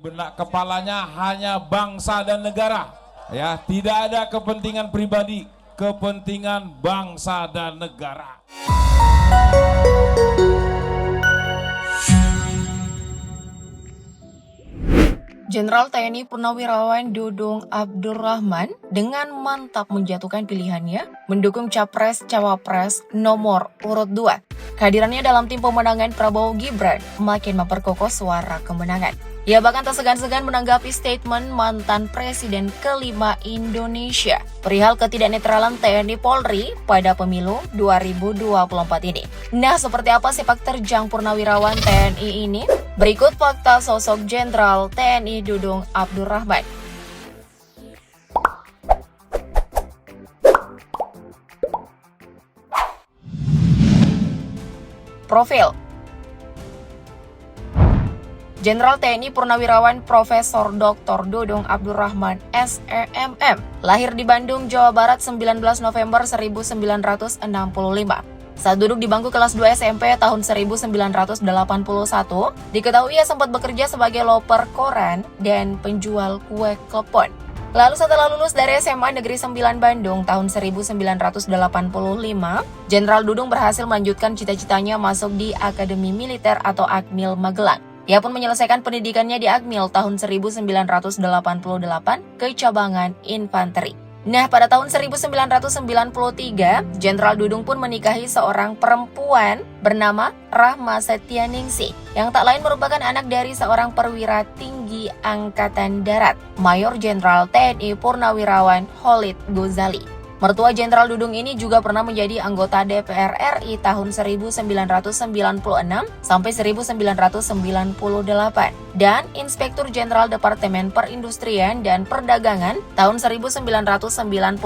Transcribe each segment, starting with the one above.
benak kepalanya hanya bangsa dan negara. Ya, tidak ada kepentingan pribadi, kepentingan bangsa dan negara. Jenderal TNI Purnawirawan Dudung Abdurrahman dengan mantap menjatuhkan pilihannya mendukung Capres-Cawapres nomor urut 2. Kehadirannya dalam tim pemenangan Prabowo Gibran makin memperkokoh suara kemenangan. Ia bahkan tak segan-segan menanggapi statement mantan Presiden kelima Indonesia perihal ketidaknetralan TNI Polri pada pemilu 2024 ini. Nah, seperti apa sepak terjang Purnawirawan TNI ini? Berikut fakta sosok Jenderal TNI Dudung Abdurrahman. Profil Jenderal TNI Purnawirawan Profesor Dr. Dudung Abdurrahman SEMM lahir di Bandung, Jawa Barat 19 November 1965. Saat duduk di bangku kelas 2 SMP tahun 1981, diketahui ia sempat bekerja sebagai loper koran dan penjual kue klepon. Lalu setelah lulus dari SMA Negeri 9 Bandung tahun 1985, Jenderal Dudung berhasil melanjutkan cita-citanya masuk di Akademi Militer atau Akmil Magelang. Ia pun menyelesaikan pendidikannya di Akmil tahun 1988 ke cabangan infanteri. Nah, pada tahun 1993, Jenderal Dudung pun menikahi seorang perempuan bernama Rahma Setianingsih, yang tak lain merupakan anak dari seorang perwira tinggi Angkatan Darat, Mayor Jenderal TNI Purnawirawan Khalid Ghazali. Mertua Jenderal Dudung ini juga pernah menjadi anggota DPR RI tahun 1996 sampai 1998 dan Inspektur Jenderal Departemen Perindustrian dan Perdagangan tahun 1999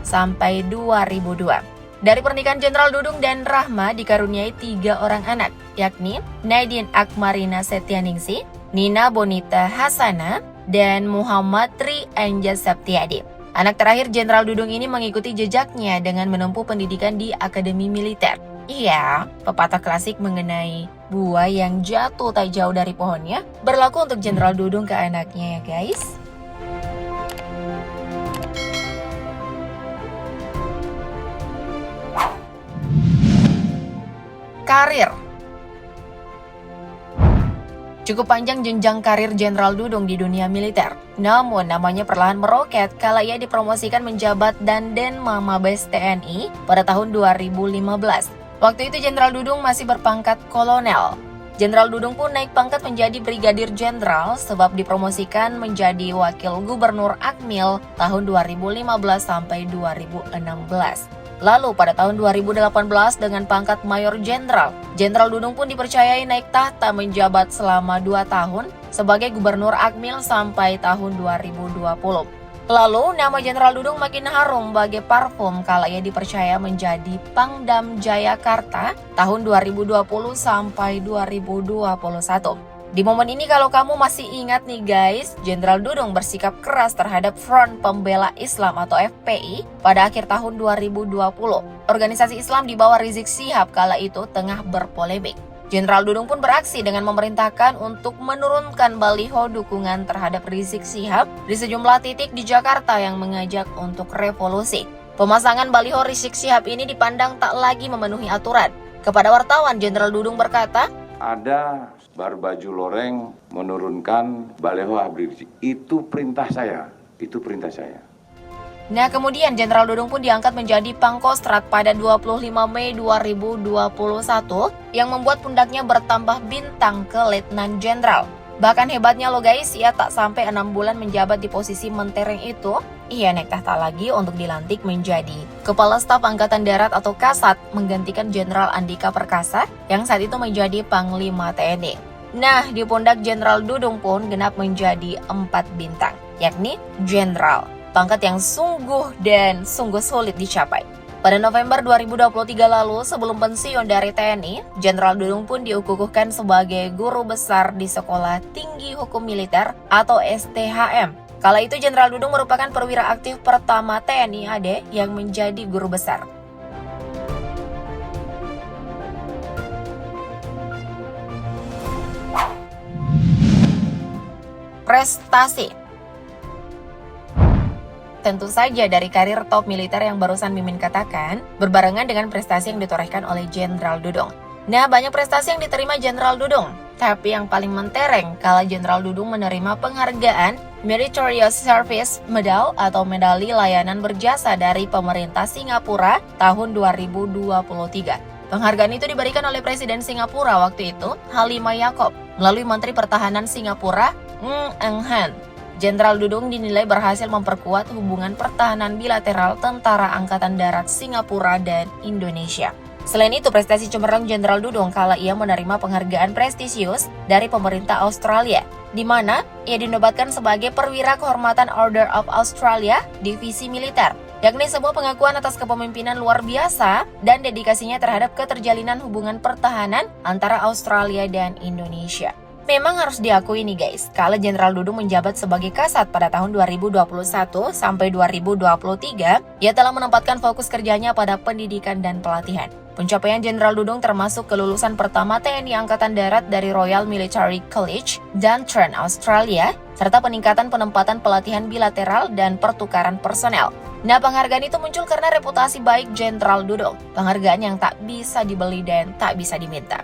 sampai 2002. Dari pernikahan Jenderal Dudung dan Rahma dikaruniai 3 orang anak, yakni Nadine Akmarina Setianingsih, Nina Bonita Hasana, dan Muhammad Tri Anja Septiadi. Anak terakhir Jenderal Dudung ini mengikuti jejaknya dengan menempuh pendidikan di Akademi Militer. Iya, pepatah klasik mengenai buah yang jatuh tak jauh dari pohonnya berlaku untuk Jenderal Dudung ke anaknya ya guys. Karir. Cukup panjang jenjang karir Jenderal Dudung di dunia militer. Namun namanya perlahan meroket kala ia dipromosikan menjabat Danjen Mabes TNI pada tahun 2015. Waktu itu Jenderal Dudung masih berpangkat kolonel. Jenderal Dudung pun naik pangkat menjadi Brigadir Jenderal sebab dipromosikan menjadi Wakil Gubernur Akmil tahun 2015 sampai 2016. Lalu pada tahun 2018 dengan pangkat Mayor Jenderal, Jenderal Dudung pun dipercayai naik tahta menjabat selama 2 tahun sebagai Gubernur Akmil sampai tahun 2020. Lalu nama Jenderal Dudung makin harum bagai parfum kala ia dipercaya menjadi Pangdam Jayakarta tahun 2020 sampai 2021. Di momen ini kalau kamu masih ingat nih guys, Jenderal Dudung bersikap keras terhadap Front Pembela Islam atau FPI pada akhir tahun 2020. Organisasi Islam di bawah Rizik Syihab kala itu tengah berpolemik. Jenderal Dudung pun beraksi dengan memerintahkan untuk menurunkan baliho dukungan terhadap Rizik Syihab di sejumlah titik di Jakarta yang mengajak untuk revolusi. Pemasangan baliho Rizik Syihab ini dipandang tak lagi memenuhi aturan. Kepada wartawan, Jenderal Dudung berkata, ada barbaju loreng menurunkan baliho Habib Rizik. Itu perintah saya. Nah, kemudian Jenderal Dudung pun diangkat menjadi Pangkostrat pada 25 Mei 2021 yang membuat pundaknya bertambah bintang ke Letnan Jenderal. Bahkan hebatnya loh guys, ia tak sampai 6 bulan menjabat di posisi mentereng itu, ia naik tahta lagi untuk dilantik menjadi Kepala Staf Angkatan Darat atau Kasat menggantikan Jenderal Andika Perkasa yang saat itu menjadi Panglima TNI. Nah, di pundak Jenderal Dudung pun genap menjadi 4 bintang, yakni Jenderal, pangkat yang sungguh sulit dicapai. Pada November 2023 lalu, sebelum pensiun dari TNI, Jenderal Dudung pun diukuhkan sebagai guru besar di Sekolah Tinggi Hukum Militer atau STHM. Kala itu Jenderal Dudung merupakan perwira aktif pertama TNI AD yang menjadi guru besar. prestasi. Tentu saja dari karir top militer yang barusan Mimin katakan, berbarengan dengan prestasi yang ditorehkan oleh Jenderal Dudung. Nah, banyak prestasi yang diterima Jenderal Dudung, tapi yang paling mentereng kala Jenderal Dudung menerima penghargaan Meritorious Service Medal atau medali layanan berjasa dari pemerintah Singapura tahun 2023. Penghargaan itu diberikan oleh Presiden Singapura waktu itu, Halimah Yacob, melalui Menteri Pertahanan Singapura, Ng Eng Hen. Jenderal Dudung dinilai berhasil memperkuat hubungan pertahanan bilateral Tentara Angkatan Darat Singapura dan Indonesia. Selain itu, prestasi cemerlang Jenderal Dudung kala ia menerima penghargaan prestisius dari pemerintah Australia, di mana ia dinobatkan sebagai perwira kehormatan Order of Australia Divisi Militer, yakni sebuah pengakuan atas kepemimpinan luar biasa dan dedikasinya terhadap keterjalinan hubungan pertahanan antara Australia dan Indonesia. Memang harus diakui nih guys, kala Jenderal Dudung menjabat sebagai Kasat pada tahun 2021 sampai 2023, ia telah menempatkan fokus kerjanya pada pendidikan dan pelatihan. Pencapaian Jenderal Dudung termasuk kelulusan pertama TNI Angkatan Darat dari Royal Military College dan Trent Australia, serta peningkatan penempatan pelatihan bilateral dan pertukaran personel. Nah, penghargaan itu muncul karena reputasi baik Jenderal Dudung, penghargaan yang tak bisa dibeli dan tak bisa diminta.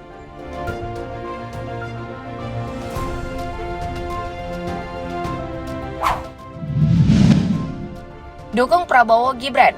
Dukung Prabowo Gibran.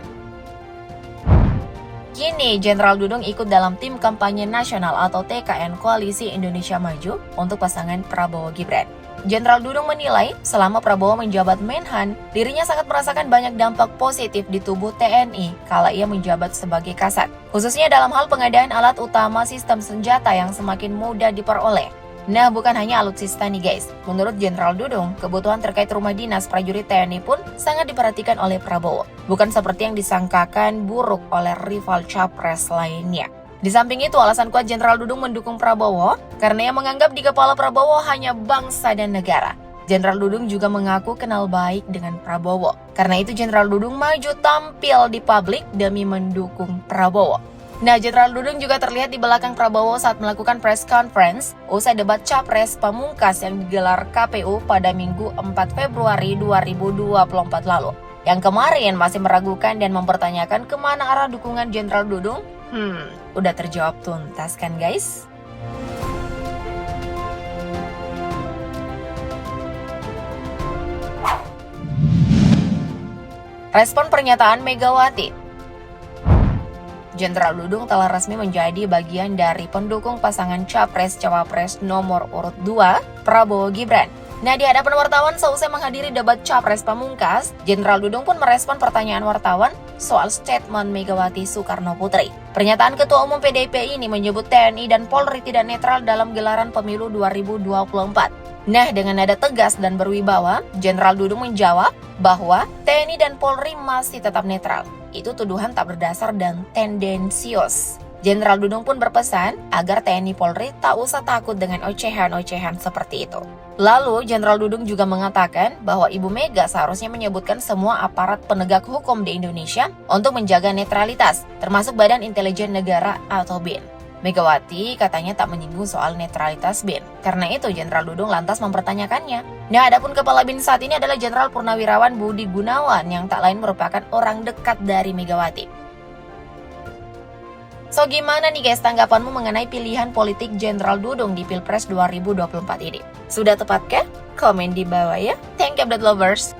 Kini, Jenderal Dudung ikut dalam tim kampanye nasional atau TKN Koalisi Indonesia Maju untuk pasangan Prabowo Gibran. Jenderal Dudung menilai, selama Prabowo menjabat Menhan, dirinya sangat merasakan banyak dampak positif di tubuh TNI kala ia menjabat sebagai Kasat, khususnya dalam hal pengadaan alat utama sistem senjata yang semakin mudah diperoleh. Nah, bukan hanya alutsista nih guys. Menurut Jenderal Dudung, kebutuhan terkait rumah dinas prajurit TNI pun sangat diperhatikan oleh Prabowo. Bukan seperti yang disangkakan buruk oleh rival capres lainnya. Di samping itu, alasan kuat Jenderal Dudung mendukung Prabowo karena ia menganggap di kepala Prabowo hanya bangsa dan negara. Jenderal Dudung juga mengaku kenal baik dengan Prabowo. Karena itu, Jenderal Dudung maju tampil di publik demi mendukung Prabowo. Nah, Jenderal Dudung juga terlihat di belakang Prabowo saat melakukan press conference usai debat Capres Pamungkas yang digelar KPU pada Minggu 4 Februari 2024 lalu. Yang kemarin masih meragukan dan mempertanyakan kemana arah dukungan Jenderal Dudung? Udah terjawab tuntas kan guys? Respon pernyataan Megawati. Jenderal Dudung telah resmi menjadi bagian dari pendukung pasangan Capres-Cawapres nomor urut 2, Prabowo Gibran. Nah, di hadapan wartawan seusai menghadiri debat Capres Pamungkas, Jenderal Dudung pun merespon pertanyaan wartawan soal statement Megawati Soekarno Putri. Pernyataan Ketua Umum PDIP ini menyebut TNI dan Polri tidak netral dalam gelaran pemilu 2024. Nah, dengan nada tegas dan berwibawa, Jenderal Dudung menjawab bahwa TNI dan Polri masih tetap netral. Itu tuduhan tak berdasar dan tendensius. Jenderal Dudung pun berpesan agar TNI Polri tak usah takut dengan ocehan-ocehan seperti itu. Lalu, Jenderal Dudung juga mengatakan bahwa Ibu Mega seharusnya menyebutkan semua aparat penegak hukum di Indonesia untuk menjaga netralitas, termasuk Badan Intelijen Negara atau BIN. Megawati katanya tak menyinggung soal netralitas BIN. Karena itu, Jenderal Dudung lantas mempertanyakannya. Nah, adapun Kepala BIN saat ini adalah Jenderal Purnawirawan Budi Gunawan yang tak lain merupakan orang dekat dari Megawati. So, gimana nih guys tanggapanmu mengenai pilihan politik Jenderal Dudung di Pilpres 2024 ini? Sudah tepatkah? Komen di bawah ya. Thank you, update lovers.